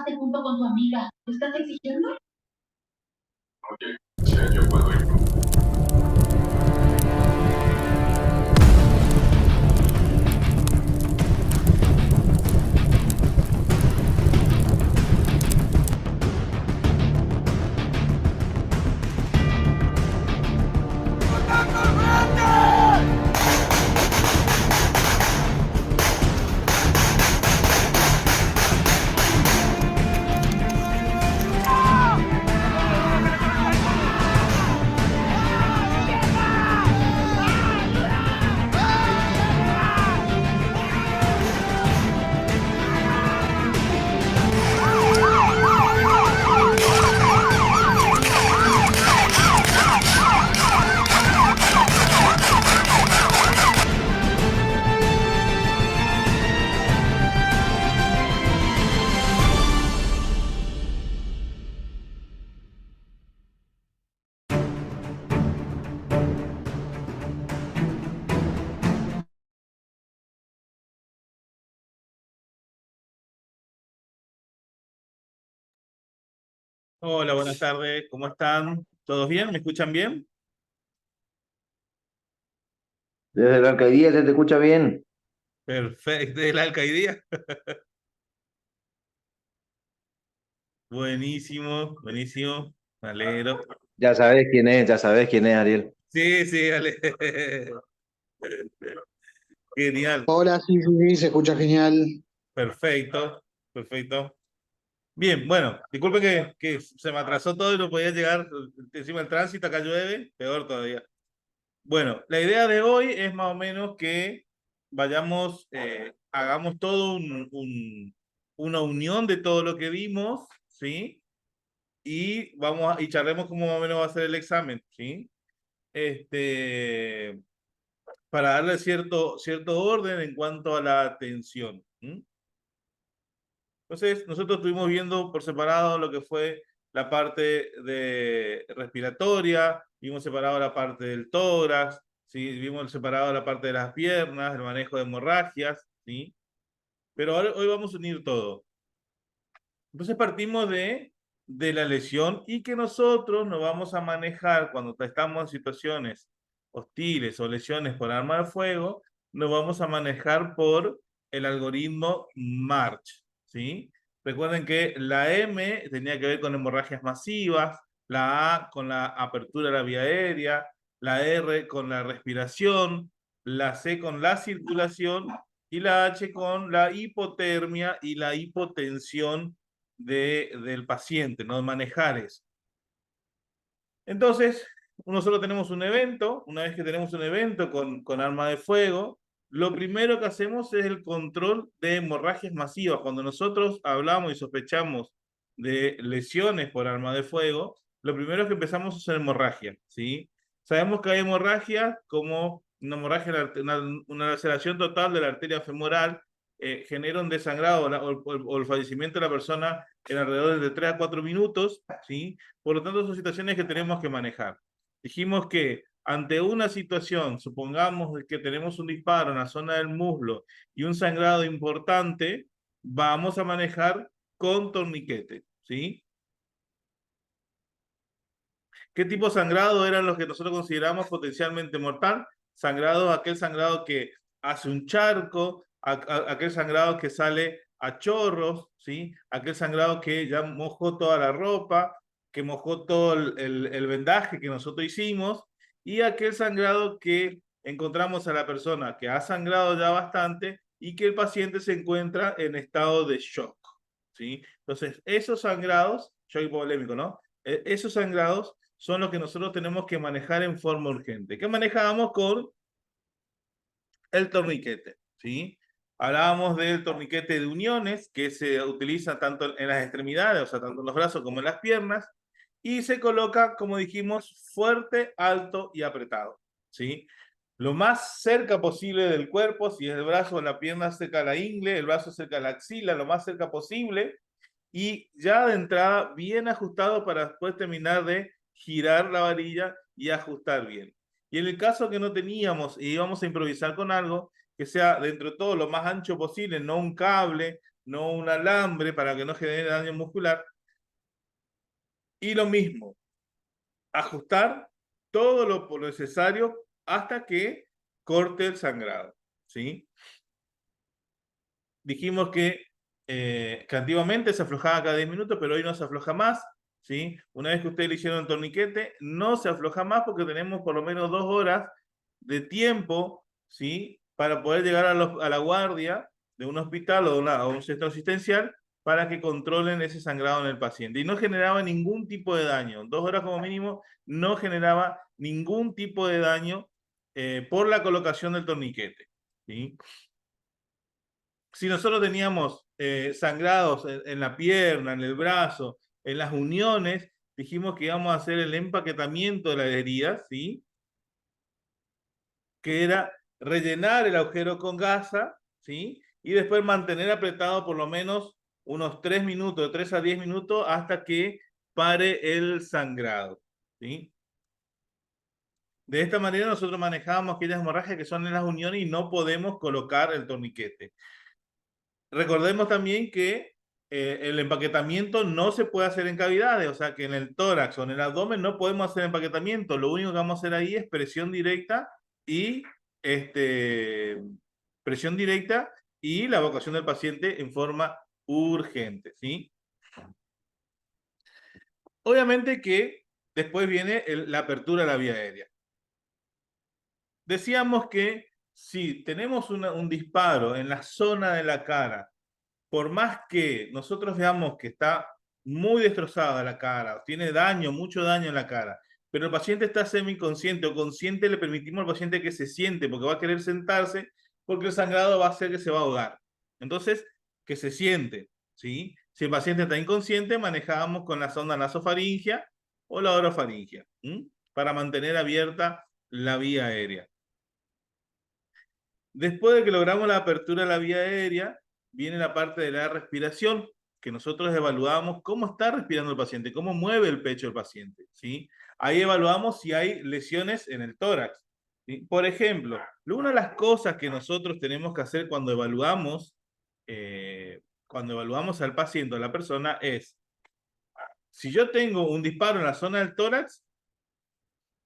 trabajaste junto con tu amiga. ¿Lo estás exigiendo? Oye, si yo puedo ir. Hola, buenas tardes, ¿cómo están? ¿Todos bien? ¿Me escuchan bien? Desde la alcaldía se te escucha bien. Perfecto, ¿de la alcaldía? Buenísimo, buenísimo, me alegro. Ya sabes quién es, Ariel. Sí, sí, dale. Genial, Hola, sí, sí, sí, se escucha genial. perfecto, perfecto. Bien, bueno, disculpe que se me atrasó todo y no podía llegar encima del tránsito, acá llueve, peor todavía. Bueno, la idea de hoy es más o menos que vayamos, hagamos todo una unión de todo lo que vimos, ¿sí? Y charlemos cómo más o menos va a ser el examen, ¿sí? Este, para darle cierto orden en cuanto a la atención. ¿M? Entonces, nosotros estuvimos viendo por separado lo que fue la parte de respiratoria, vimos separado la parte del tórax, ¿sí? Vimos separado la parte de las piernas, el manejo de hemorragias, ¿sí? Pero ahora, hoy vamos a unir todo. Entonces partimos de la lesión y que nosotros nos vamos a manejar cuando estamos en situaciones hostiles o lesiones por arma de fuego, nos vamos a manejar por el algoritmo March, ¿sí? Recuerden que la M tenía que ver con hemorragias masivas, la A con la apertura de la vía aérea, la R con la respiración, la C con la circulación y la H con la hipotermia y la hipotensión del paciente, ¿no? Manejar eso. Entonces, nosotros tenemos un evento, una vez que tenemos un evento con arma de fuego, lo primero que hacemos es el control de hemorragias masivas. Cuando nosotros hablamos y sospechamos de lesiones por arma de fuego, lo primero que empezamos es hemorragia, ¿sí? Sabemos que hay hemorragia como una hemorragia, una laceración total de la arteria femoral, genera un desangrado o el fallecimiento de la persona en alrededor de 3 a 4 minutos, ¿sí? Por lo tanto, son situaciones que tenemos que manejar. Dijimos que ante una situación, supongamos que tenemos un disparo en la zona del muslo y un sangrado importante, vamos a manejar con torniquete, ¿sí? ¿Qué tipo de sangrado eran los que nosotros consideramos potencialmente mortal? Sangrado, aquel sangrado que hace un charco, aquel sangrado que sale a chorros, ¿sí? Aquel sangrado que ya mojó toda la ropa, que mojó todo el vendaje que nosotros hicimos, y aquel sangrado que encontramos a la persona que ha sangrado ya bastante y que el paciente se encuentra en estado de shock, ¿sí? Entonces, esos sangrados, shock hipovolémico, ¿no? Esos sangrados son los que nosotros tenemos que manejar en forma urgente. ¿Qué manejamos con el torniquete? ¿Sí? Hablábamos del torniquete de uniones, que se utiliza tanto en las extremidades, o sea, tanto en los brazos como en las piernas, y se coloca, como dijimos, fuerte, alto y apretado. ¿Sí? Lo más cerca posible del cuerpo, si es el brazo o la pierna cerca a la ingle, el brazo cerca a la axila, lo más cerca posible, y ya de entrada bien ajustado para después terminar de girar la varilla y ajustar bien. Y en el caso que no teníamos y íbamos a improvisar con algo, que sea dentro de todo lo más ancho posible, no un cable, no un alambre para que no genere daño muscular. Y lo mismo, ajustar todo lo necesario hasta que corte el sangrado, ¿sí? Dijimos que antiguamente se aflojaba cada 10 minutos, pero hoy no se afloja más, ¿sí? Una vez que ustedes le hicieron el torniquete, no se afloja más porque tenemos por lo menos 2 horas de tiempo, ¿sí? Para poder llegar a la guardia de un hospital o a un centro asistencial para que controlen ese sangrado en el paciente. Y no generaba ningún tipo de daño. 2 horas como mínimo no generaba ningún tipo de daño por la colocación del torniquete, ¿sí? Si nosotros teníamos sangrados en la pierna, en el brazo, en las uniones, dijimos que íbamos a hacer el empaquetamiento de la herida, ¿sí? Que era rellenar el agujero con gasa, ¿sí? Y después mantener apretado por lo menos unos 3 minutos, de 3 a 10 minutos, hasta que pare el sangrado, ¿sí? De esta manera nosotros manejamos aquellas hemorragias que son en las uniones y no podemos colocar el torniquete. Recordemos también que el empaquetamiento no se puede hacer en cavidades, o sea que en el tórax o en el abdomen no podemos hacer empaquetamiento. Lo único que vamos a hacer ahí es presión directa y presión directa y la evacuación del paciente en forma urgente, ¿sí? Obviamente que después viene la apertura de la vía aérea. Decíamos que si tenemos un disparo en la zona de la cara, por más que nosotros veamos que está muy destrozada la cara, tiene daño, mucho daño en la cara, pero el paciente está semiconsciente o consciente, le permitimos al paciente que se siente porque va a querer sentarse, porque el sangrado va a hacer que se va a ahogar. Entonces, que se siente, ¿sí? Si el paciente está inconsciente, manejamos con la sonda nasofaringea o la orofaringea, ¿sí? Para mantener abierta la vía aérea. Después de que logramos la apertura de la vía aérea, viene la parte de la respiración, que nosotros evaluamos cómo está respirando el paciente, cómo mueve el pecho el paciente, ¿sí? Ahí evaluamos si hay lesiones en el tórax, ¿sí? Por ejemplo, una de las cosas que nosotros tenemos que hacer cuando evaluamos al paciente o a la persona es, si yo tengo un disparo en la zona del tórax,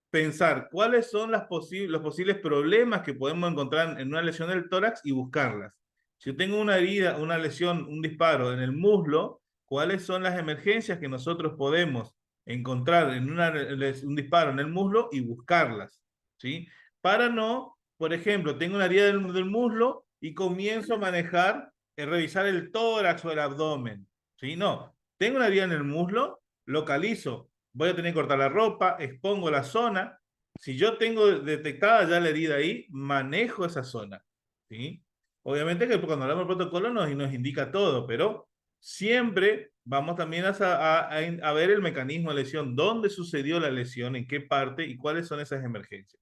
pensar cuáles son los posibles problemas que podemos encontrar en una lesión del tórax y buscarlas. Si yo tengo una herida, una lesión, un disparo en el muslo, ¿cuáles son las emergencias que nosotros podemos encontrar en un disparo en el muslo y buscarlas? ¿Sí? Para no, por ejemplo, tengo una herida del muslo y comienzo a manejar, revisar el tórax o el abdomen. ¿Sí? No, tengo una herida en el muslo, localizo, voy a tener que cortar la ropa, expongo la zona. Si yo tengo detectada ya la herida ahí, manejo esa zona, ¿sí? Obviamente que cuando hablamos del protocolo nos indica todo, pero siempre vamos también a ver el mecanismo de lesión, dónde sucedió la lesión, en qué parte y cuáles son esas emergencias.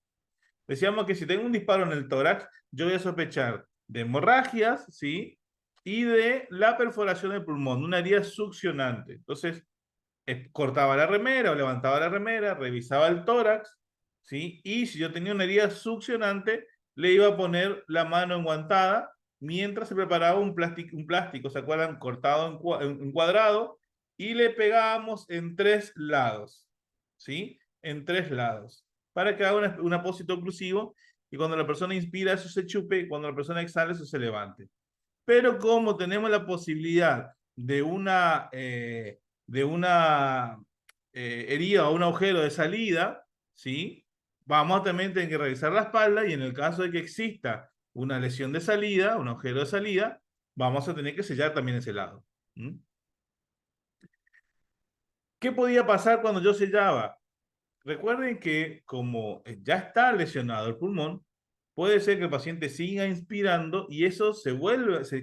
Decíamos que si tengo un disparo en el tórax, yo voy a sospechar de hemorragias, ¿sí? Y de la perforación del pulmón, una herida succionante. Entonces, cortaba la remera o levantaba la remera, revisaba el tórax, ¿sí? Y si yo tenía una herida succionante, le iba a poner la mano enguantada mientras se preparaba un plástico, ¿se acuerdan? Cortado en cuadrado, y le pegábamos en 3 lados, ¿sí? En 3 lados, para que haga un apósito oclusivo, y cuando la persona inspira eso se chupe, y cuando la persona exhala eso se levante. Pero como tenemos la posibilidad de una herida o un agujero de salida, ¿sí? Vamos también a tener que revisar la espalda y en el caso de que exista una lesión de salida, un agujero de salida, vamos a tener que sellar también ese lado. ¿Mm? ¿Qué podía pasar cuando yo sellaba? Recuerden que como ya está lesionado el pulmón, puede ser que el paciente siga inspirando y eso se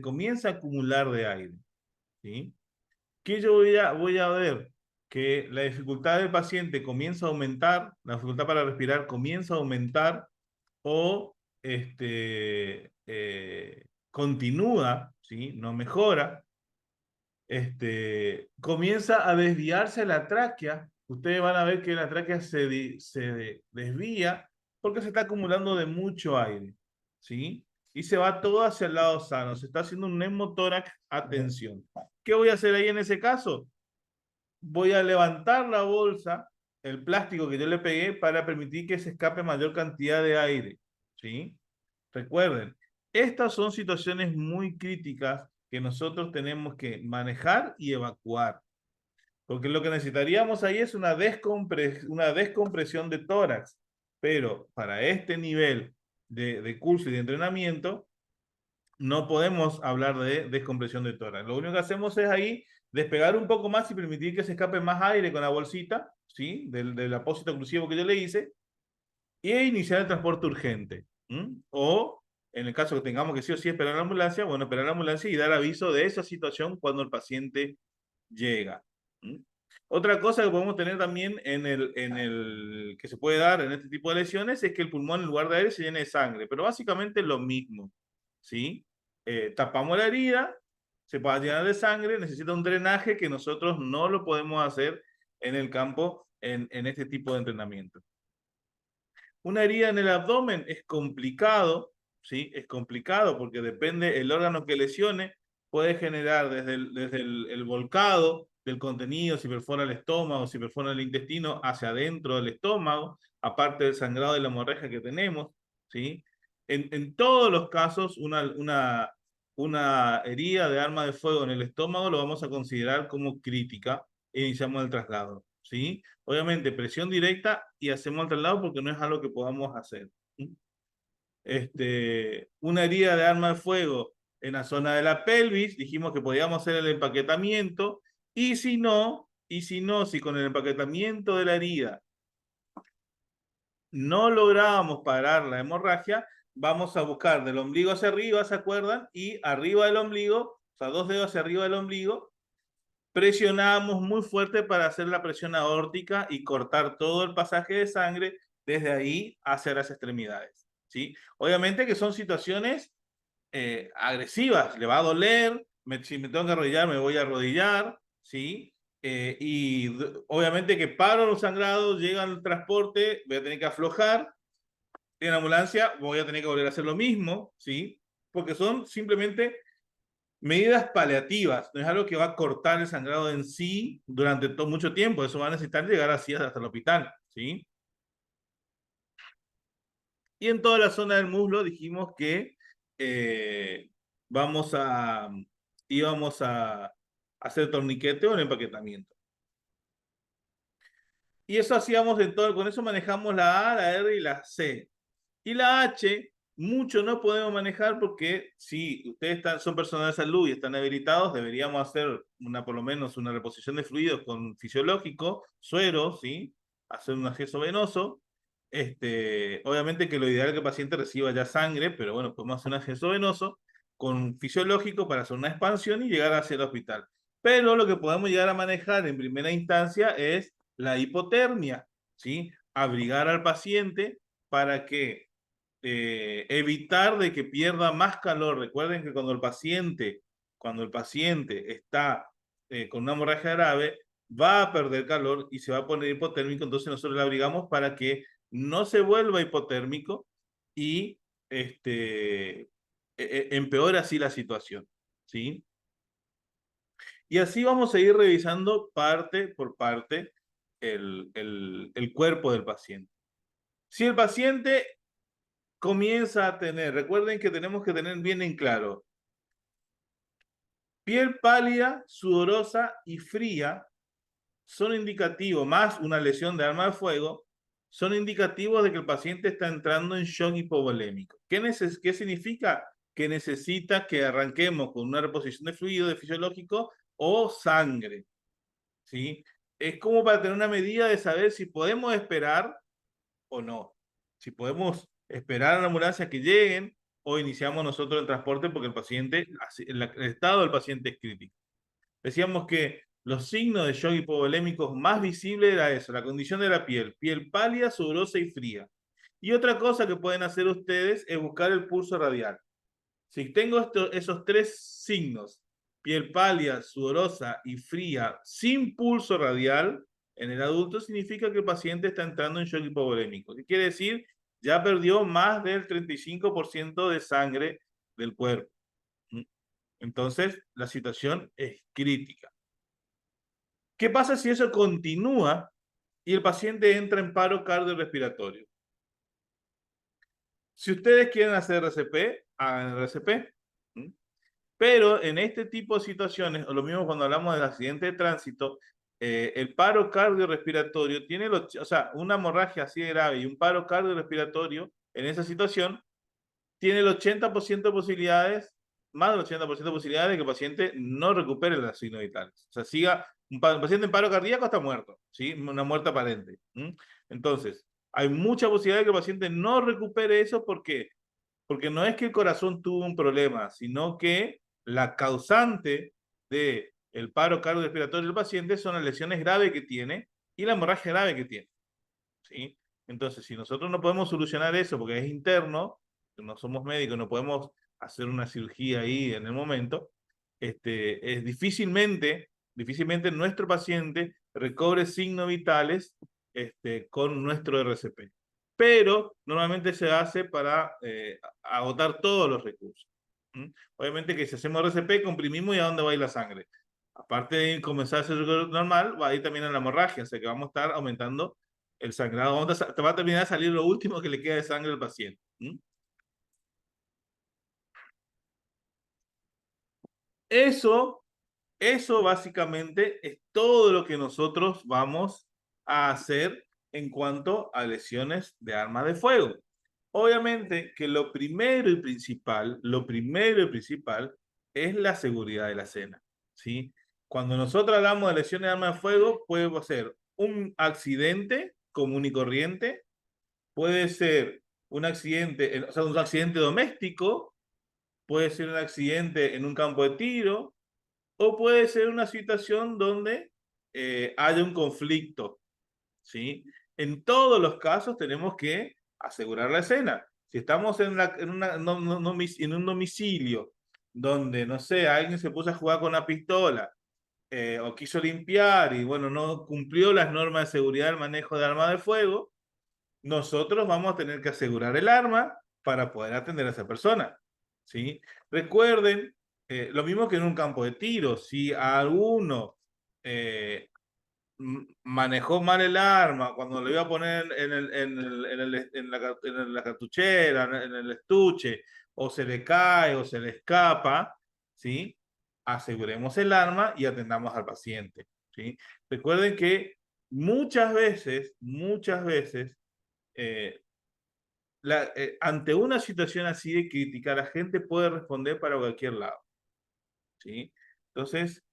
comienza a acumular de aire, ¿sí? ¿Qué yo voy a ver? Que la dificultad del paciente comienza a aumentar, la dificultad para respirar comienza a aumentar o continúa, ¿sí? No mejora, comienza a desviarse la tráquea. Ustedes van a ver que la tráquea se desvía porque se está acumulando de mucho aire, ¿sí? y se va todo hacia el lado sano. Se está haciendo un neumotórax, atención. ¿Qué voy a hacer ahí en ese caso? Voy a levantar la bolsa, el plástico que yo le pegué, para permitir que se escape mayor cantidad de aire, ¿sí? Recuerden, estas son situaciones muy críticas que nosotros tenemos que manejar y evacuar. Porque lo que necesitaríamos ahí es una descompresión de tórax. Pero para este nivel de curso y de entrenamiento, no podemos hablar de descompresión de tórax. Lo único que hacemos es ahí despegar un poco más y permitir que se escape más aire con la bolsita, ¿sí? Del apósito oclusivo que yo le hice, y iniciar el transporte urgente. O, en el caso que tengamos que sí o sí esperar la ambulancia, bueno, esperar la ambulancia y dar aviso de esa situación cuando el paciente llega. Otra cosa que podemos tener también que se puede dar en este tipo de lesiones es que el pulmón en lugar de aire se llene de sangre, pero básicamente es lo mismo, ¿sí? Tapamos la herida, se puede llenar de sangre, necesita un drenaje que nosotros no lo podemos hacer en el campo en este tipo de entrenamiento. Una herida en el abdomen es complicado, ¿sí? Es complicado porque depende el órgano que lesione, puede generar desde el volcado del contenido, si perfora el estómago, si perfora el intestino, hacia adentro del estómago, aparte del sangrado y la hemorragia que tenemos, ¿sí? En todos los casos, una herida de arma de fuego en el estómago lo vamos a considerar como crítica e iniciamos el traslado, ¿sí? Obviamente, presión directa y hacemos el traslado porque no es algo que podamos hacer. Una herida de arma de fuego en la zona de la pelvis, dijimos que podíamos hacer el empaquetamiento, y si si con el empaquetamiento de la herida no lográbamos parar la hemorragia, vamos a buscar del ombligo hacia arriba, ¿se acuerdan? Y arriba del ombligo, o sea, 2 dedos hacia arriba del ombligo, presionamos muy fuerte para hacer la presión aórtica y cortar todo el pasaje de sangre desde ahí hacia las extremidades, ¿sí? Obviamente que son situaciones agresivas, le va a doler, si me tengo que arrodillar, me voy a arrodillar, ¿sí? Obviamente que paro los sangrados, llega el transporte, voy a tener que aflojar, en la ambulancia voy a tener que volver a hacer lo mismo, ¿sí? Porque son simplemente medidas paliativas, no es algo que va a cortar el sangrado en sí durante mucho tiempo, eso va a necesitar llegar así hasta el hospital, ¿sí? Y en toda la zona del muslo dijimos que íbamos a hacer torniquete o el empaquetamiento. Y eso hacíamos con eso manejamos la A, la R y la C. Y la H, mucho no podemos manejar porque si ustedes son personas de salud y están habilitados, deberíamos hacer por lo menos una reposición de fluidos con fisiológico, suero, ¿sí? Hacer un acceso venoso. Obviamente que lo ideal es que el paciente reciba ya sangre, pero bueno, podemos hacer un acceso venoso con fisiológico para hacer una expansión y llegar hacia el hospital. Pero lo que podemos llegar a manejar en primera instancia es la hipotermia, ¿sí? Abrigar al paciente para que evitar de que pierda más calor. Recuerden que cuando el paciente está con una hemorragia grave, va a perder calor y se va a poner hipotérmico, entonces nosotros le abrigamos para que no se vuelva hipotérmico y empeora así la situación, ¿sí? Y así vamos a ir revisando parte por parte el cuerpo del paciente. Si el paciente comienza a tener, recuerden que tenemos que tener bien en claro, piel pálida, sudorosa y fría son indicativos, más una lesión de arma de fuego, son indicativos de que el paciente está entrando en shock hipovolémico. ¿Qué significa? Que necesita que arranquemos con una reposición de fluido, de fisiológico o sangre, ¿sí? Es como para tener una medida de saber si podemos esperar o no. Si podemos esperar a la ambulancia que lleguen o iniciamos nosotros el transporte porque el estado del paciente es crítico. Decíamos que los signos de shock hipovolémicos más visibles era eso, la condición de la piel pálida, sudorosa y fría. Y otra cosa que pueden hacer ustedes es buscar el pulso radial. Si tengo esos 3 signos, piel pálida, sudorosa y fría, sin pulso radial, en el adulto significa que el paciente está entrando en shock hipovolémico. ¿Qué quiere decir? ya perdió más del 35% de sangre del cuerpo. Entonces, la situación es crítica. ¿Qué pasa si eso continúa y el paciente entra en paro cardiorrespiratorio? Si ustedes quieren hacer RCP, hagan RCP. Pero en este tipo de situaciones, o lo mismo cuando hablamos del accidente de tránsito, el paro cardiorrespiratorio tiene, o sea, una hemorragia así de grave y un paro cardiorrespiratorio en esa situación tiene el 80% de posibilidades, más del 80% de posibilidades de que el paciente no recupere los signos vitales. O sea, siga, un paciente en paro cardíaco está muerto, ¿sí? Una muerte aparente. Entonces, hay mucha posibilidad de que el paciente no recupere eso. ¿Por qué? Porque no es que el corazón tuvo un problema, sino que la causante del paro cardiorrespiratorio del paciente son las lesiones graves que tiene y la hemorragia grave que tiene, ¿sí? Entonces, si nosotros no podemos solucionar eso porque es interno, no somos médicos, no podemos hacer una cirugía ahí en el momento, es difícilmente nuestro paciente recobre signos vitales con nuestro RCP. Pero normalmente se hace para agotar todos los recursos. Obviamente que si hacemos RCP, comprimimos y a dónde va a ir la sangre. Aparte de comenzar a ser normal, va a ir también a la hemorragia, o sea que vamos a estar aumentando el sangrado. Te va a terminar de salir lo último que le queda de sangre al paciente. Eso básicamente es todo lo que nosotros vamos a hacer en cuanto a lesiones de arma de fuego. Obviamente que lo primero y principal es la seguridad de la escena, ¿sí? Cuando nosotros hablamos de lesiones de arma de fuego, puede ser un accidente común y corriente, puede ser un accidente, o sea, un accidente doméstico, puede ser un accidente en un campo de tiro, o puede ser una situación donde haya un conflicto, ¿sí? En todos los casos tenemos que asegurar la escena. Si estamos en un domicilio donde, no sé, alguien se puso a jugar con una pistola o quiso limpiar y, bueno, no cumplió las normas de seguridad del manejo de arma de fuego, nosotros vamos a tener que asegurar el arma para poder atender a esa persona, ¿sí? Recuerden, lo mismo que en un campo de tiro, si alguno manejó mal el arma cuando lo iba a poner en la cartuchera, en el estuche, o se le cae o se le escapa, ¿sí? Aseguremos el arma y atendamos al paciente, ¿sí? Recuerden que muchas veces, ante una situación así de crítica, la gente puede responder para cualquier lado, ¿sí? Entonces,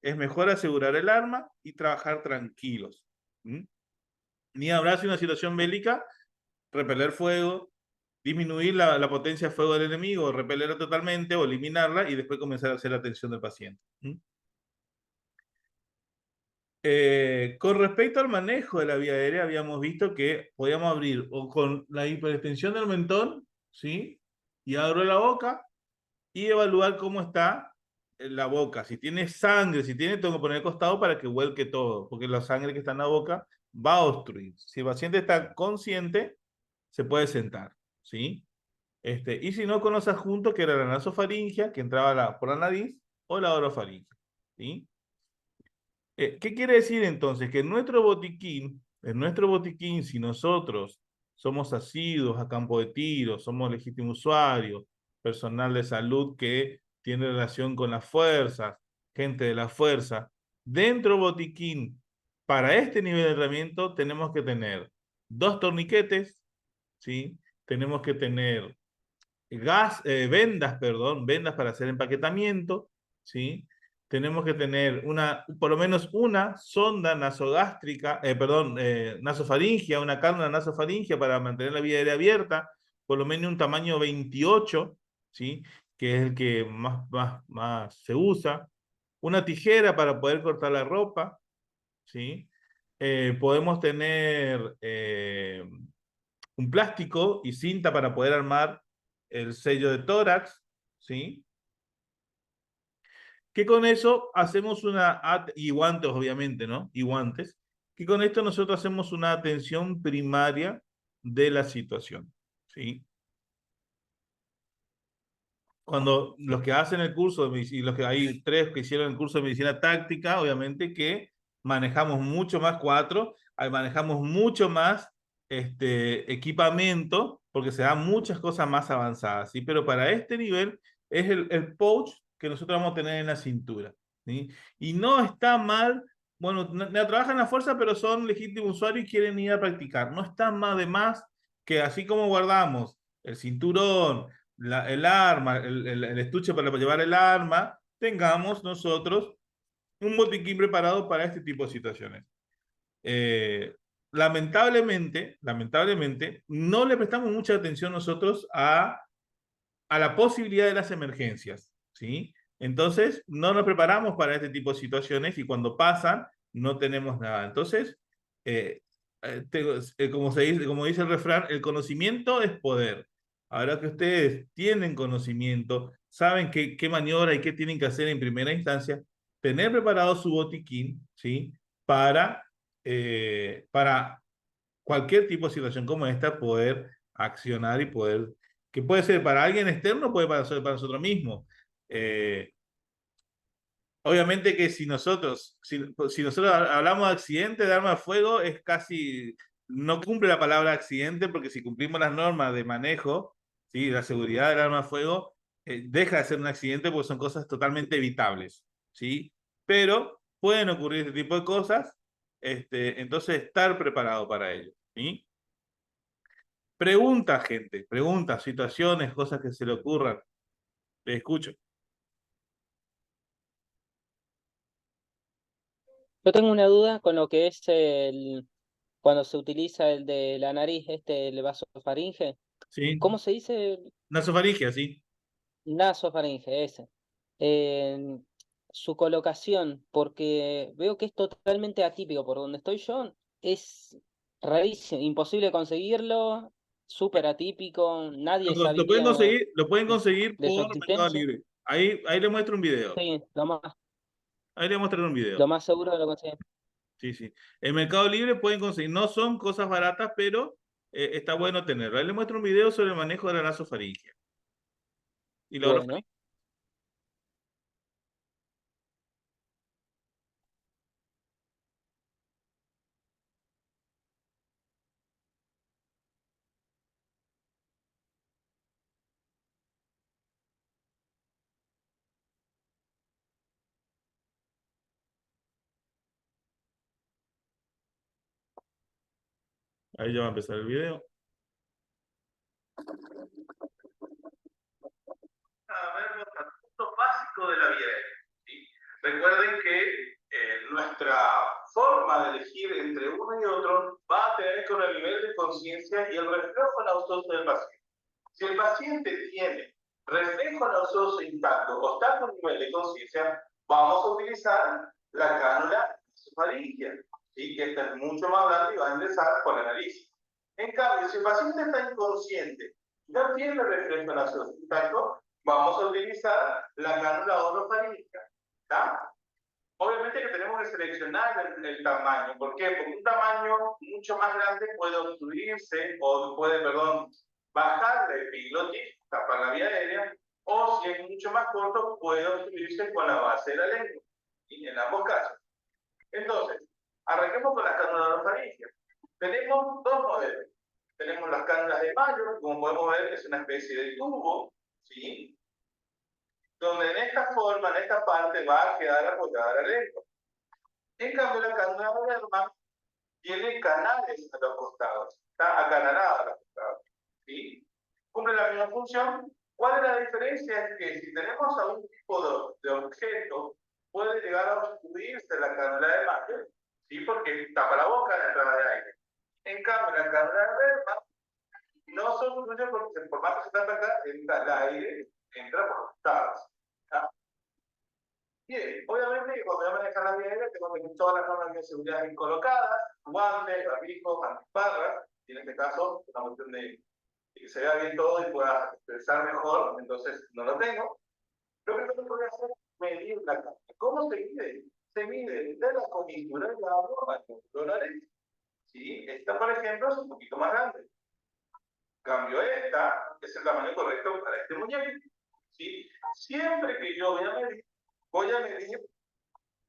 es mejor asegurar el arma y trabajar tranquilos. Ni habrá si una situación bélica, repeler fuego, disminuir la potencia de fuego del enemigo, repelerla totalmente o eliminarla y después comenzar a hacer la atención del paciente. Con respecto al manejo de la vía aérea, habíamos visto que podíamos abrir o con la hiperextensión del mentón, ¿sí? Y abro la boca y evaluar cómo está la boca. Si tiene sangre, tengo que poner el costado para que vuelque todo, porque la sangre que está en la boca va a obstruir. Si el paciente está consciente, se puede sentar, ¿sí? Y si no, con los adjuntos, que era la nasofaringia, que entraba por la nariz, o la orofaringia, ¿sí? ¿Qué quiere decir entonces? Que en nuestro botiquín, si nosotros somos asiduos a campo de tiro, somos legítimos usuarios, personal de salud que tiene relación con las fuerzas, gente de la fuerza, dentro del botiquín, para este nivel de entrenamiento tenemos que tener 2 torniquetes, ¿sí? Tenemos que tener vendas para hacer empaquetamiento, ¿sí? Tenemos que tener por lo menos una sonda nasogástrica, nasofaringia, una cánula nasofaringia para mantener la vía aérea abierta, por lo menos un tamaño 28, ¿sí? Que es el que más se usa. Una tijera para poder cortar la ropa, ¿sí? Podemos tener un plástico y cinta para poder armar el sello de tórax, ¿sí? Que con eso hacemos y guantes obviamente, ¿no? Y guantes, que con esto nosotros hacemos una atención primaria de la situación. ¿sí? Cuando los que hacen el curso de medicina, y los que hay 3 que hicieron el curso de medicina táctica, obviamente que manejamos mucho más 4, manejamos mucho más equipamiento, porque se dan muchas cosas más avanzadas, ¿sí? Pero para este nivel es el pouch que nosotros vamos a tener en la cintura, ¿sí? Y no está mal, bueno, no trabajan a la fuerza, pero son legítimos usuarios y quieren ir a practicar. No está más de más que así como guardamos el cinturón, el arma, el estuche para llevar el arma, tengamos nosotros un botiquín preparado para este tipo de situaciones. Lamentablemente, no le prestamos mucha atención nosotros a la posibilidad de las emergencias, ¿sí? Entonces, no nos preparamos para este tipo de situaciones y cuando pasan, no tenemos nada. Entonces, como dice el refrán, el conocimiento es poder. Ahora que ustedes tienen conocimiento, saben qué maniobra y qué tienen que hacer en primera instancia, tener preparado su botiquín, ¿sí? Para cualquier tipo de situación como esta, poder accionar y poder, que puede ser para alguien externo, puede ser para nosotros mismos. Eh, Obviamente que si nosotros hablamos de accidente de arma de fuego, es casi, no cumple la palabra accidente, porque si cumplimos las normas de manejo, ¿sí? La seguridad del arma de fuego, deja de ser un accidente porque son cosas totalmente evitables, ¿sí? Pero pueden ocurrir este tipo de cosas, entonces estar preparado para ello, ¿sí? Pregunta, gente, preguntas, situaciones, cosas que se le ocurran. Te escucho. Yo tengo una duda con lo que es cuando se utiliza el de la nariz, el vasofaringe. ¿Sí? ¿Cómo se dice? Nasofaringe, sí. Nasofaringe, ese. Eh, Su colocación, porque veo que es totalmente atípico. Por donde estoy yo, es rarísimo, imposible conseguirlo, súper atípico, nadie sabía Lo pueden conseguir de su por Mercado existencia. Libre. Ahí le muestro un video. Sí, Ahí le muestro un video. lo más seguro de lo conseguí. Sí, sí. En Mercado Libre pueden conseguir. No son cosas baratas, pero está bueno tenerlo. Ahí le muestro un video sobre el manejo de la nasofaringe. Y la Bueno. orofaringe. Ahí ya va a empezar el video. A ver los aspectos básicos de la vida aérea, ¿sí? Recuerden que nuestra forma de elegir entre uno y otro va a tener con el nivel de conciencia y el reflejo nauseoso del paciente. Si el paciente tiene reflejo nauseoso intacto o está con nivel de conciencia, vamos a utilizar la cánula nasofaríngea, ¿sí? Que esta es mucho más grande y va a ingresar por la nariz. En cambio, si el paciente está inconsciente, no tiene reflejo nauseoso intacto, vamos a utilizar la cánula orofaríngea, ¿está? Obviamente que tenemos que seleccionar el tamaño. ¿Por qué? Porque un tamaño mucho más grande puede obstruirse o puede, perdón, bajar la epiglotis, tapar la vía aérea, o si es mucho más corto, puede obstruirse con la base de la lengua. Y en ambos casos. Entonces, arranquemos con las cánulas orofaringeas. Tenemos 2 modelos. Tenemos las cánulas de Mayo, como podemos ver, es una especie de tubo, ¿sí? Donde en esta forma, en esta parte, va a quedar apoyada la lengua. En cambio, la cánula de Bergman tiene canales a los costados, está acanalada a los costados, ¿sí? Cumple la misma función. ¿Cuál es la diferencia? Es que si tenemos algún tipo de objeto, puede llegar a obstruirse la cánula de Mayo, ¿sí? Porque tapa la boca de la entrada de aire. En cambio, la cánula de Bergman no se obstruye porque por más que se tapa acá, el aire entra por los costados. ¿Ah? Bien, obviamente que cuando voy a manejar la vía aérea tengo que tener todas las normas de seguridad bien colocadas, guantes, barbijos, antiparras, y en este caso, una cuestión de que se vea bien todo y pueda expresar mejor, entonces no lo tengo. Lo primero que voy a hacer es medir la carga. ¿Cómo se mide? Se mide de la comisura del labio al músculo de la nariz. ¿Sí? Esta, por ejemplo, es un poquito más grande. Cambio esta, que es el tamaño correcto para este muñeco. ¿Sí? Siempre que yo voy a medir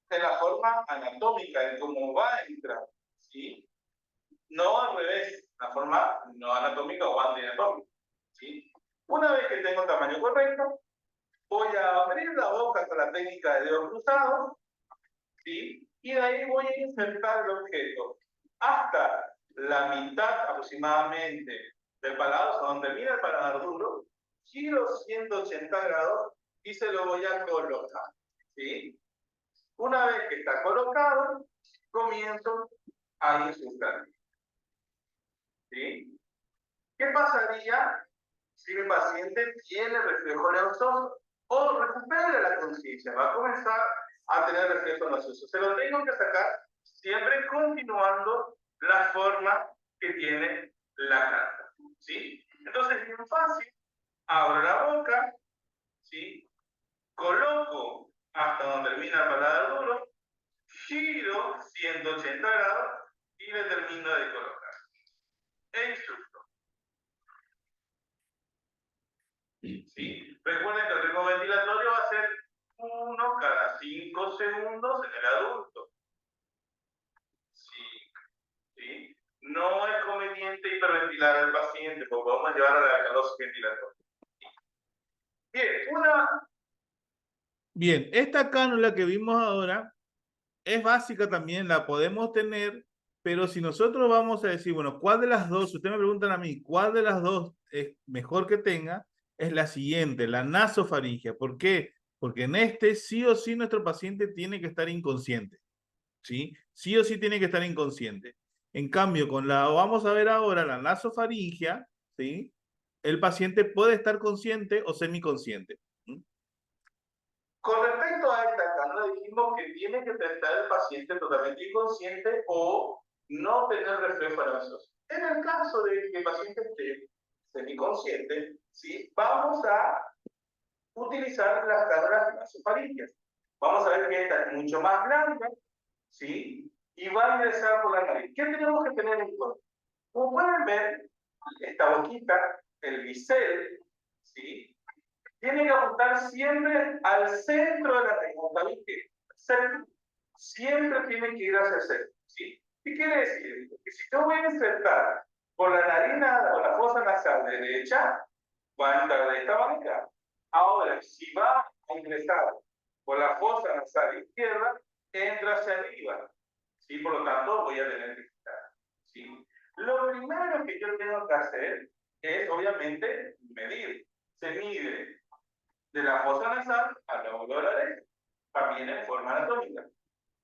en la forma anatómica, en cómo va a entrar. ¿Sí? No al revés, la forma no anatómica o antianatómica. ¿Sí? Una vez que tengo el tamaño correcto, voy a abrir la boca con la técnica de dedos cruzados, ¿sí? Y de ahí voy a insertar el objeto hasta la mitad aproximadamente del paladar, o sea, donde termina el paladar duro, giro 180 grados y se lo voy a colocar. ¿Sí? Una vez que está colocado, comienzo a insultar. ¿Sí? ¿Qué pasaría si mi paciente tiene reflejo nervioso o recupera la conciencia? Va a comenzar a tener reflejo nervioso. Se lo tengo que sacar siempre continuando la forma que tiene la carta. ¿Sí? Entonces, bien fácil. Abro la boca, ¿sí? Coloco hasta donde termina el paladar duro, giro 180 grados y le termino de colocar. E insulto. ¿Sí? Recuerden que el ritmo ventilatorio va a ser 1 cada 5 segundos en el adulto. Sí. ¿Sí? No es conveniente hiperventilar al paciente porque podemos llevar a la alcalosis ventilatoria. Bien, esta cánula que vimos ahora es básica también, la podemos tener, pero si nosotros vamos a decir, bueno, ¿cuál de las dos? Si ustedes me preguntan a mí, ¿cuál de las dos es mejor que tenga? Es la siguiente, la nasofaringia. ¿Por qué? Porque en este sí o sí nuestro paciente tiene que estar inconsciente. ¿Sí? Sí o sí tiene que estar inconsciente. En cambio, con la, vamos a ver ahora, la nasofaringia, ¿sí? El paciente puede estar consciente o semiconsciente. ¿Mm? Con respecto a esta cánula, dijimos que tiene que estar el paciente totalmente inconsciente o no tener reflejo nervioso. En el caso de que el paciente esté semiconsciente, ¿sí? Vamos a utilizar las cánulas nasofaringias. Vamos a ver que esta es mucho más grande, ¿sí? Y va a ingresar por la nariz. ¿Qué tenemos que tener en cuenta? Como pueden ver, esta boquita, el bisel, ¿sí? Tiene que apuntar siempre al centro de la región. Siempre tiene que ir hacia el centro, ¿sí? ¿Qué quiere decir? Que si yo voy a insertar por la narina o la fosa nasal derecha, va a entrar de esta manera. Ahora, si va a ingresar por la fosa nasal izquierda, entra hacia arriba. ¿Sí? Por lo tanto, voy a tener que quitar. ¿Sí? Lo primero que yo tengo que hacer es, obviamente, medir. Se mide de la fosa nasal al lóbulo de la oreja, también en forma anatómica.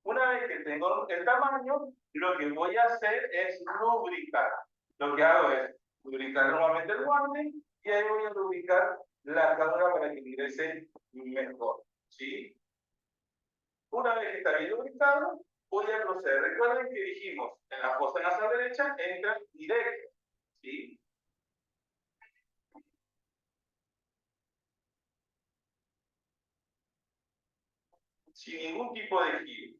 Una vez que tengo el tamaño, lo que voy a hacer es lubricar. Lo que hago es lubricar nuevamente el guante y ahí voy a lubricar la cánula para que ingrese mejor. ¿Sí? Una vez que está bien lubricado, voy a proceder. Recuerden que dijimos, en la fosa nasal derecha entra directo. ¿Sí? Sin ningún tipo de giro.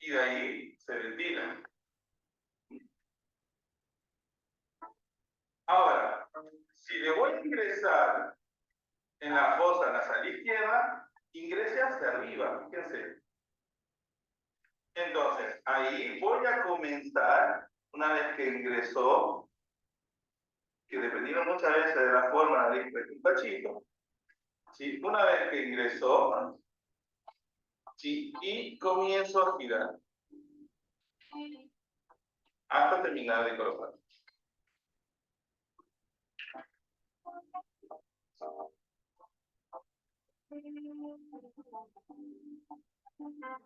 Y de ahí se ventilan. Ahora, si le voy a ingresar en la fosa nasal izquierda, ingrese hacia arriba, fíjense. Entonces, ahí voy a comenzar, una vez que ingresó, que dependiendo muchas veces de la forma de un cachito, ¿sí? Una vez que ingresó, ¿sí? Y comienzo a girar hasta terminar de colocar.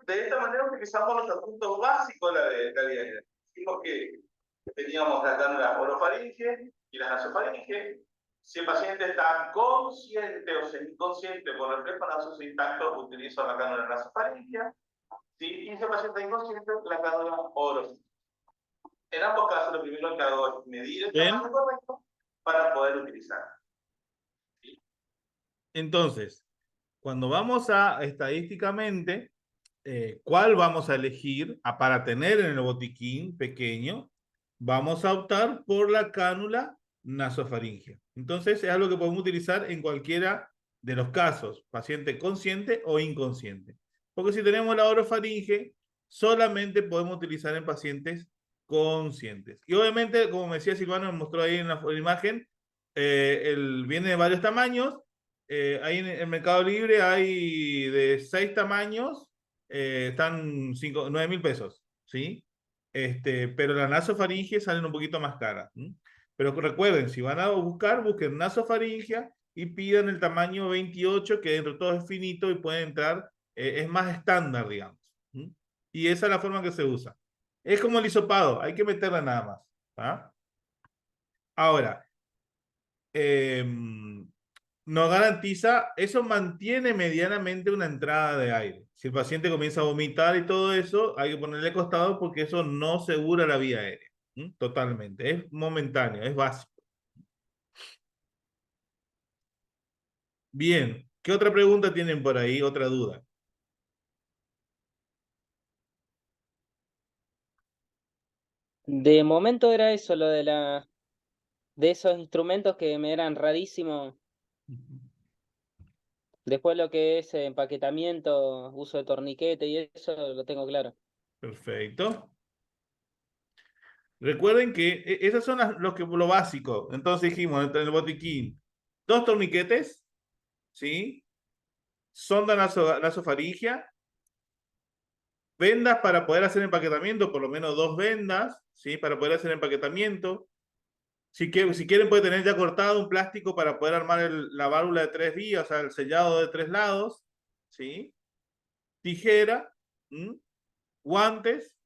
De esta manera utilizamos los apuntos básicos de la diaria. Dijimos que teníamos la cánula orofaringe y la nasofaringe. Si el paciente está consciente o semiconsciente por reflejo nasofaringeo intacto, utilizo la cánula nasofaringea. ¿Sí? Y si el paciente está inconsciente, la cánula orofaringea. En ambos casos, lo primero que hago es medir el tamaño correcto para poder utilizar. ¿Sí? Entonces, cuando vamos a estadísticamente, ¿cuál vamos a elegir para tener en el botiquín pequeño? Vamos a optar por la cánula nasofaringia. Entonces es algo que podemos utilizar en cualquiera de los casos, paciente consciente o inconsciente. Porque si tenemos la orofaringe, solamente podemos utilizar en pacientes conscientes. Y obviamente, como me decía Silvano, me mostró ahí en la imagen, viene de varios tamaños. Ahí en el Mercado Libre hay de 6 tamaños, están 9.000 pesos, ¿sí? Pero las nasofaringes salen un poquito más caras. ¿Sí? Pero recuerden, si van a buscar, busquen nasofaringia y pidan el tamaño 28, que dentro de todo es finito y puede entrar, es más estándar, digamos. ¿Sí? Y esa es la forma que se usa. Es como el hisopado, hay que meterla nada más. ¿Ah? Ahora, nos garantiza, eso mantiene medianamente una entrada de aire. Si el paciente comienza a vomitar y todo eso, hay que ponerle costado porque eso no asegura la vía aérea. Totalmente, es momentáneo, es básico. Bien, ¿qué otra pregunta tienen por ahí? ¿Otra duda? De momento era eso, lo de esos instrumentos que me eran rarísimos. Después lo que es empaquetamiento, uso de torniquete y eso lo tengo claro. Perfecto. Recuerden que esas son lo básico. Entonces dijimos, en el botiquín, 2 torniquetes, ¿sí? Sonda nasofaringia, vendas para poder hacer empaquetamiento, por lo menos 2 vendas, ¿sí? Para poder hacer empaquetamiento. Si quieren puede tener ya cortado un plástico para poder armar la válvula de 3 vías, o sea, el sellado de 3 lados, ¿sí? Tijera, guantes,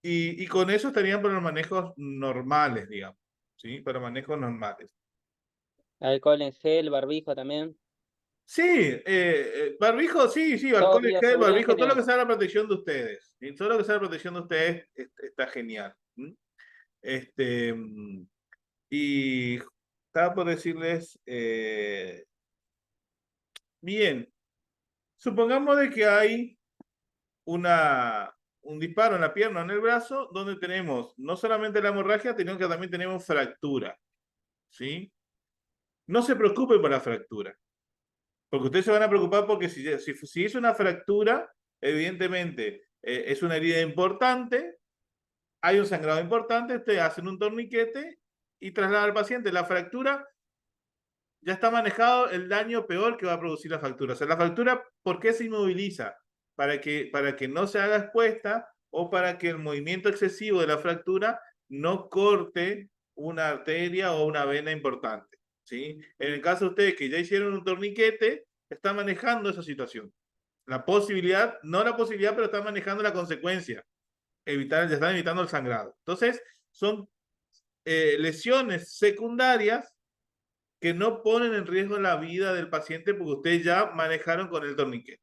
y con eso estarían para los manejos normales, digamos, ¿sí? Para manejos normales. Alcohol en gel, barbijo también. Sí, barbijo, sí, Todo alcohol en gel, bioseguridad en barbijo, todo lo que general. sea la protección de ustedes. ¿Sí? Todo lo que sea la protección de ustedes está genial. Este, y estaba por decirles, bien, supongamos de que hay un disparo en la pierna o en el brazo, donde tenemos no solamente la hemorragia, sino que también tenemos fractura. ¿Sí? No se preocupen por la fractura. Porque ustedes se van a preocupar porque si es una fractura, evidentemente es una herida importante, hay un sangrado importante, ustedes hacen un torniquete y trasladan al paciente. La fractura ya está manejado el daño peor que va a producir la fractura. O sea, la fractura, ¿por qué se inmoviliza? Para que no se haga expuesta o para que el movimiento excesivo de la fractura no corte una arteria o una vena importante. ¿Sí? En el caso de ustedes que ya hicieron un torniquete, están manejando esa situación. La posibilidad, no la posibilidad, pero están manejando la consecuencia. Ya están evitando el sangrado. Entonces, son lesiones secundarias que no ponen en riesgo la vida del paciente porque ustedes ya manejaron con el torniquete.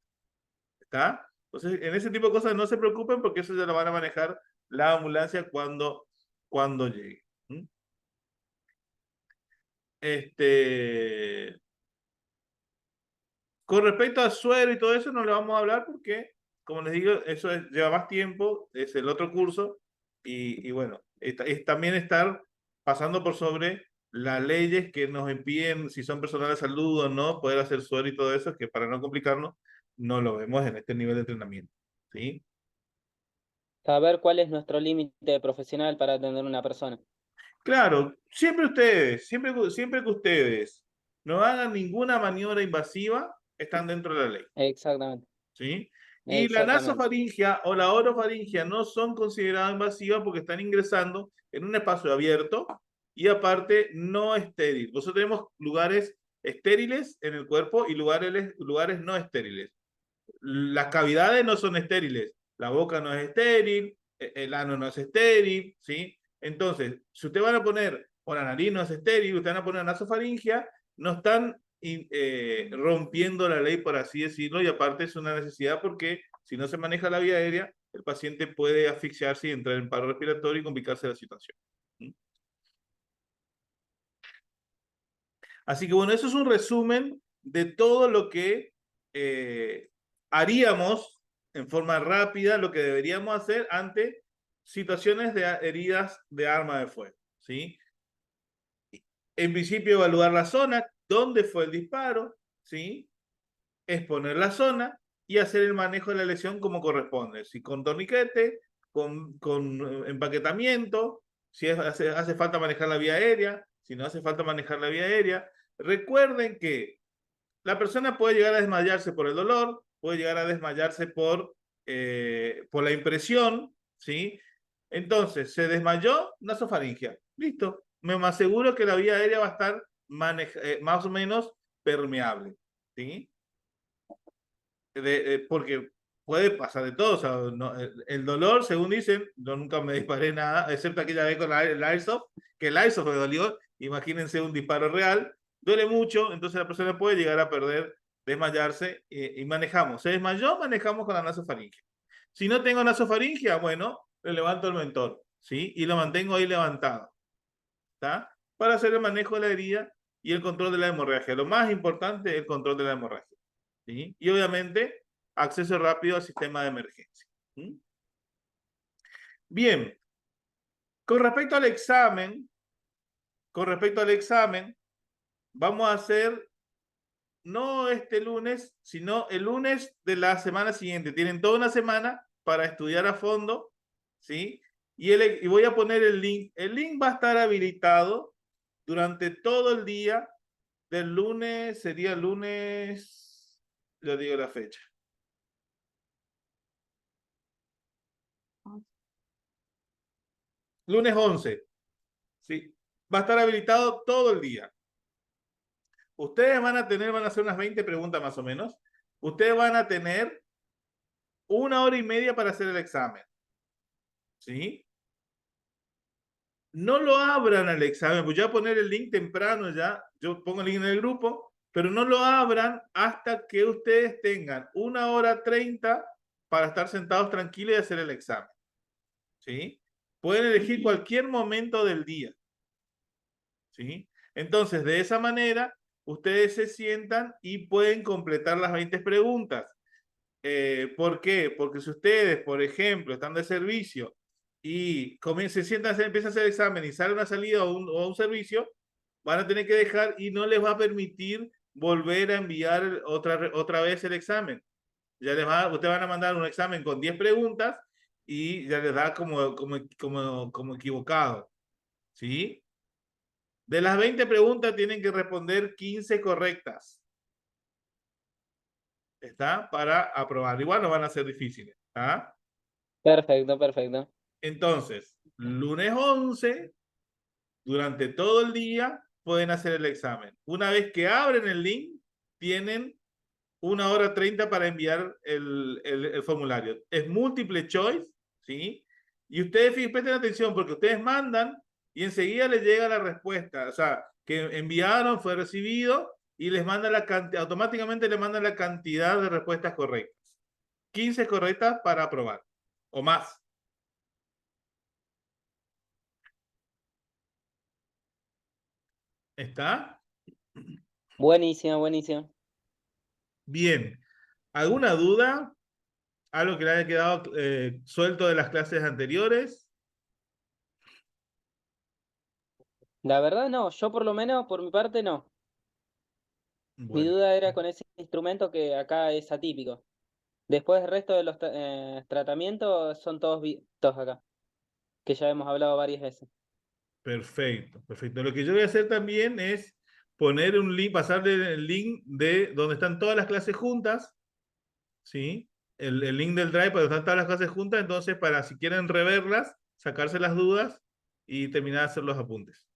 ¿Está? Entonces, en ese tipo de cosas no se preocupen porque eso ya lo van a manejar la ambulancia cuando llegue. Con respecto al suero y todo eso no le vamos a hablar porque, como les digo, eso lleva más tiempo, es el otro curso y bueno, es también estar pasando por sobre las leyes que nos impiden, si son personal de salud o no, poder hacer suero y todo eso, que para no complicarnos, no lo vemos en este nivel de entrenamiento. ¿Sí? Saber cuál es nuestro límite profesional para atender a una persona. Claro, siempre que ustedes no hagan ninguna maniobra invasiva, están dentro de la ley. Exactamente. ¿Sí? Y la Exactamente. nasofaringia o la orofaringia no son consideradas invasivas porque están ingresando en un espacio abierto y aparte no estéril. Nosotros tenemos lugares estériles en el cuerpo y lugares no estériles. Las cavidades no son estériles. La boca no es estéril, el ano no es estéril, ¿sí? Entonces, si ustedes van a poner, o la nariz no es estéril, ustedes van a poner nasofaringia, no están rompiendo la ley, por así decirlo, y aparte es una necesidad porque si no se maneja la vía aérea, el paciente puede asfixiarse y entrar en paro respiratorio y complicarse la situación. Así que bueno, eso es un resumen de todo lo que haríamos en forma rápida, lo que deberíamos hacer ante situaciones de heridas de arma de fuego, ¿sí? En principio, evaluar la zona, dónde fue el disparo, ¿sí? Exponer la zona y hacer el manejo de la lesión como corresponde, si con torniquete, con empaquetamiento, si hace falta manejar la vía aérea, si no hace falta manejar la vía aérea. Recuerden que la persona puede llegar a desmayarse por el dolor, puede llegar a desmayarse por la impresión, ¿sí? Entonces, se desmayó, nasofaringia. Listo. Me aseguro que la vía aérea va a estar más o menos permeable, ¿sí? Porque puede pasar de todo. O sea, no, el dolor, según dicen, yo nunca me disparé nada, excepto aquella vez con el Airsoft, que el Airsoft me dolió. Imagínense un disparo real. Duele mucho, entonces la persona puede llegar a perder, desmayarse y manejamos. ¿Se desmayó? Manejamos con la nasofaringia. Si no tengo nasofaringia, bueno, le levanto el mentón, ¿sí? Y lo mantengo ahí levantado, ¿está? Para hacer el manejo de la herida y el control de la hemorragia. Lo más importante es el control de la hemorragia, ¿sí? Y obviamente, acceso rápido al sistema de emergencia. ¿Sí? Bien, con respecto al examen, vamos a hacer no este lunes, sino el lunes de la semana siguiente. Tienen toda una semana para estudiar a fondo, ¿sí? Y voy a poner el link. El link va a estar habilitado durante todo el día del lunes, sería el lunes, le digo la fecha. Lunes 11, ¿sí? Va a estar habilitado todo el día. Ustedes van a hacer unas 20 preguntas más o menos. Ustedes van a tener 1 hora y media para hacer el examen, ¿sí? No lo abran al examen, pues yo voy a poner el link temprano ya, yo pongo el link en el grupo, pero no lo abran hasta que ustedes tengan 1 hora 30 para estar sentados tranquilos y hacer el examen, ¿sí? Pueden elegir cualquier momento del día, ¿sí? Entonces, de esa manera, ustedes se sientan y pueden completar las 20 preguntas. ¿Por qué? Porque si ustedes, por ejemplo, están de servicio y se sientan, empiezan a hacer el examen y sale una salida o un servicio, van a tener que dejar y no les va a permitir volver a enviar otra vez el examen. Ustedes van a mandar un examen con 10 preguntas y ya les da como equivocado, ¿sí? De las 20 preguntas tienen que responder 15 correctas. ¿Está? Para aprobar. Igual no van a ser difíciles. ¿Está? Perfecto, perfecto. Entonces, lunes 11, durante todo el día, pueden hacer el examen. Una vez que abren el link, tienen 1 hora 30 para enviar el formulario. Es múltiple choice, ¿sí? Y ustedes presten atención porque ustedes mandan y enseguida les llega la respuesta. O sea, que enviaron, fue recibido y les manda automáticamente le mandan la cantidad de respuestas correctas. 15 correctas para aprobar o más. ¿Está? Buenísimo, buenísimo. Bien. ¿Alguna duda? ¿Algo que le haya quedado suelto de las clases anteriores? La verdad no, yo por lo menos por mi parte no. Mi Bueno, duda era con ese instrumento que acá es atípico. Después el resto de los tratamientos son todos acá, que ya hemos hablado varias veces. perfecto, perfecto. Lo que yo voy a hacer también es poner un link, pasarle el link de donde están todas las clases juntas, ¿sí? El link del Drive para donde están todas las clases juntas, entonces para si quieren reverlas, sacarse las dudas y terminar de hacer los apuntes.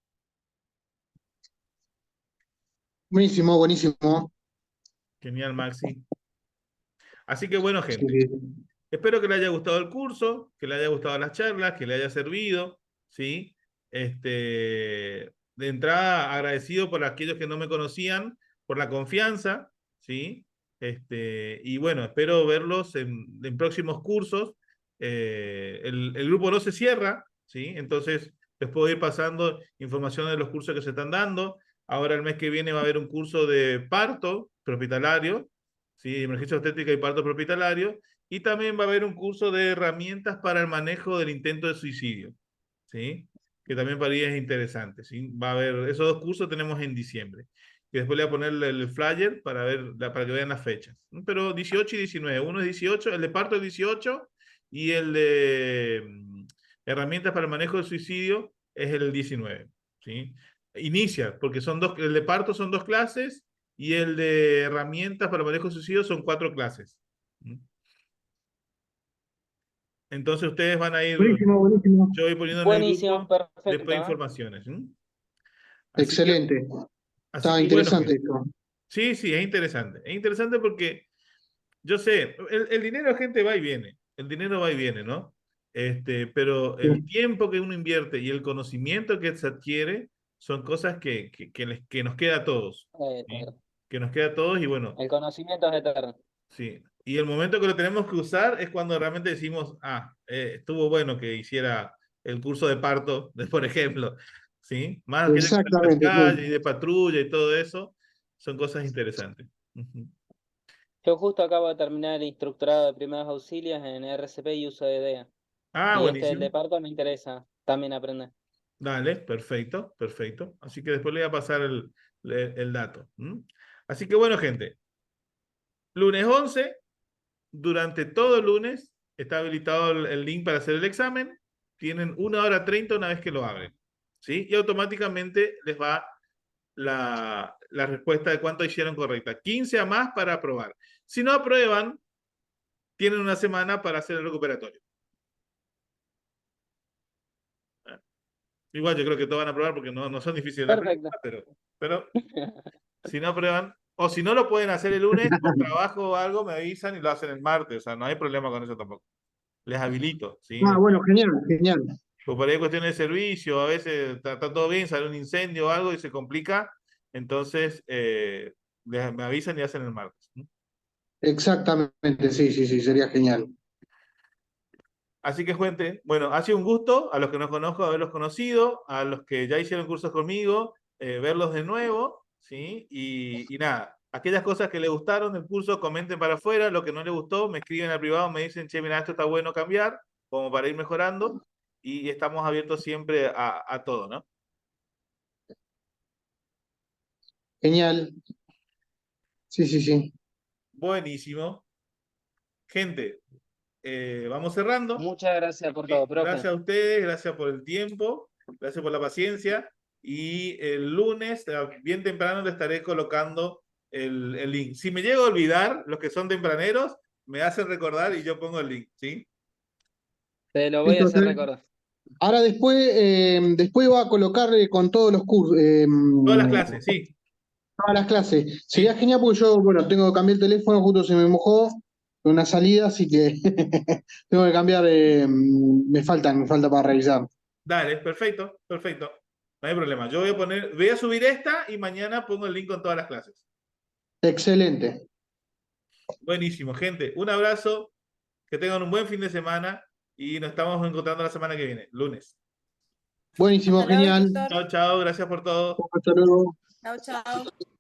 Buenísimo, buenísimo. Genial, Maxi. Así que bueno, Sí, gente. Espero que le haya gustado el curso, que le haya gustado las charlas, que le haya servido, ¿sí? De entrada, agradecido por aquellos que no me conocían, por la confianza, ¿sí? Y bueno, espero verlos en próximos cursos. El grupo no se cierra, ¿sí? Entonces, les puedo ir pasando información de los cursos que se están dando. Ahora el mes que viene va a haber un curso de parto prehospitalario, ¿sí? Emergencia obstétrica y parto prehospitalario. y también va a haber un curso de herramientas para el manejo del intento de suicidio, ¿sí? Que también para ella es interesante, ¿sí? Va a haber, esos dos cursos tenemos en diciembre. Y después le voy a poner el flyer para ver, para que vean las fechas. Pero 18 y 19, uno es 18, el de parto es 18 y el de herramientas para el manejo del suicidio es el 19, ¿sí? Inicia, porque son dos, el de parto son 2 clases y el de herramientas para el manejo del suicidio son 4 clases. Entonces ustedes van a ir, Buenísimo, buenísimo. yo voy poniendo en el Buenísimo, grupo después perfecto. informaciones. Así que, Excelente. así Está que bueno, interesante gente. esto. Sí, sí, es interesante. Es interesante porque yo sé, el dinero, gente, va y viene. El dinero va y viene, ¿no? Pero el Sí. tiempo que uno invierte y el conocimiento que se adquiere son cosas que nos queda a todos, ¿sí? Que nos queda a todos y bueno, El conocimiento es eterno. sí. Y el momento que lo tenemos que usar es cuando realmente decimos, estuvo bueno que hiciera el curso de parto, por ejemplo, ¿sí? Más que ya que estamos en Exactamente, la sí. calle y de patrulla y todo eso, son cosas interesantes. Ujú. Yo justo acabo de terminar el instructorado de primeros auxilios en RCP y uso de DEA. Y el de Buenísimo. parto me interesa también aprender. Dale, perfecto, perfecto. Así que después le voy a pasar el dato. Así que bueno, gente, lunes 11, durante todo el lunes está habilitado el link para hacer el examen. Tienen 1 hora 30 una vez que lo abren, ¿sí? Y automáticamente les va la respuesta de cuánto hicieron correcta. 15 a más para aprobar. Si no aprueban, tienen una semana para hacer el recuperatorio. Igual yo creo que todos van a aprobar porque no son difíciles las Perfecto. preguntas, pero si no aprueban, o si no lo pueden hacer el lunes por trabajo o algo, me avisan y lo hacen el martes. O sea, no hay problema con eso tampoco. Les habilito, ¿sí? Ah, bueno, genial, genial. Pues por ahí hay cuestiones de servicio, a veces está todo bien, sale un incendio o algo y se complica, entonces me avisan y hacen el martes. Exactamente, sí, sí, sí, sería genial. Así que, gente, bueno, ha sido un gusto a los que no conozco haberlos conocido, a los que ya hicieron cursos conmigo, verlos de nuevo, ¿sí? Y nada, aquellas cosas que les gustaron del curso, comenten para afuera, lo que no les gustó, me escriben al privado, me dicen, che, mira, esto está bueno cambiar, como para ir mejorando, y estamos abiertos siempre a todo, ¿no? Genial. Sí, sí, sí. Buenísimo. Gente, vamos cerrando. Muchas gracias por todo, profe. Gracias a ustedes, gracias por el tiempo, gracias por la paciencia. Y el lunes, bien temprano, le estaré colocando el link. Si me llego a olvidar, los que son tempraneros, me hacen recordar y yo pongo el link, ¿sí? Te lo voy a Listo, hacer recordar. ahora después va a colocar con todos los cursos, Todas las clases, sí. todas las clases. Sería genial porque yo, bueno, tengo que cambiar el teléfono, justo se me mojó una salida, así que tengo que cambiar, me falta para revisar. Dale, perfecto, perfecto. No hay problema. Yo voy a subir esta y mañana pongo el link con todas las clases. Excelente. Buenísimo, gente. Un abrazo, que tengan un buen fin de semana y nos estamos encontrando la semana que viene, lunes. Buenísimo, Hasta luego, genial. instructor. Chao, chao, gracias por todo. Hasta luego. Chao, chao.